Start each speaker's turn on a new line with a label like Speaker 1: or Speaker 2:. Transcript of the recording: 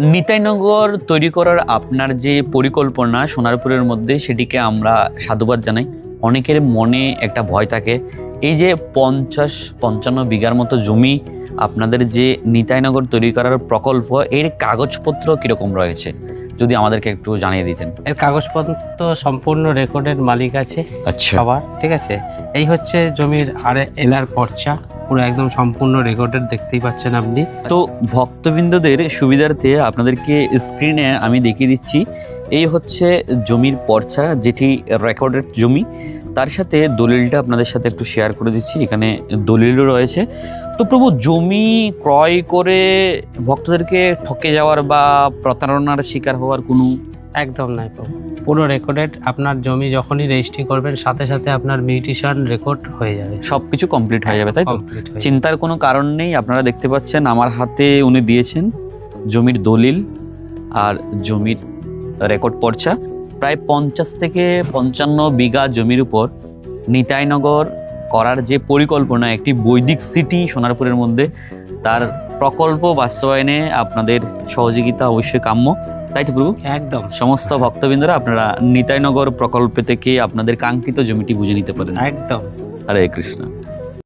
Speaker 1: নিতাইনগর তৈরি করার আপনার যে পরিকল্পনা সোনারপুরের মধ্যে, সেটিকে আমরা সাধুবাদ জানাই। অনেকের মনে একটা ভয় থাকে, এই যে 50-55 বিঘার মতো জমি আপনাদের যে নিতাইনগর তৈরি করার প্রকল্প, এর কাগজপত্র কিরকম রয়েছে, যদি আমাদেরকে একটু জানিয়ে দিতেন।
Speaker 2: এর কাগজপত্র সম্পূর্ণ রেকর্ডের মালিক আছে
Speaker 1: আচ্ছা,
Speaker 2: সবার, ঠিক আছে। এই হচ্ছে জমির এলার পর্চা, পুরো একদম সম্পূর্ণ রেকর্ডের, দেখতেই পাচ্ছেন আপনি।
Speaker 1: তো ভক্তবৃন্দদের সুবিধার্থে আপনাদেরকে স্ক্রিনে আমি দেখিয়ে দিচ্ছি, এই হচ্ছে জমির পর্চা, যেটি রেকর্ডেড জমি। তার সাথে দলিলটা আপনাদের সাথে একটু শেয়ার করে দিচ্ছি, এখানে দলিলও রয়েছে। তো প্রভু, জমি ক্রয় করে ভক্তদেরকে ঠকে যাওয়ার বা প্রতারণার শিকার হওয়ার কোনো...
Speaker 2: একদম নাই প্রভু, পুরো রেকর্ডেড। আপনার জমি যখনই রেজিস্ট্রি করবেন, সাথে সাথে আপনার মিউটেশন রেকর্ড হয়ে যাবে,
Speaker 1: সবকিছু কমপ্লিট হয়ে যাবে, তাই তো?
Speaker 2: কমপ্লিট হয়ে যাবে।
Speaker 1: চিন্তার কোনো কারণ নেই। আপনারা দেখতে পাচ্ছেন আমার হাতে উনি দিয়েছেন জমির দলিল আর জমির রেকর্ড পর্চা। প্রায় 50-55 বিঘা জমির উপর নিতাইনগর করার যে পরিকল্পনা, একটি বৈদিক সিটি সোনারপুরের মধ্যে, তার প্রকল্প বাস্তবায়নে আপনাদের সহযোগিতা অবশ্যই কাম্য, তাই তো প্রভু?
Speaker 2: একদম।
Speaker 1: সমস্ত ভক্তবৃন্দরা আপনারা নিতাইনগর প্রকল্প থেকে আপনাদের কাঙ্ক্ষিত জমিটি বুঝে নিতে পারেন।
Speaker 2: একদম।
Speaker 1: হরে কৃষ্ণ।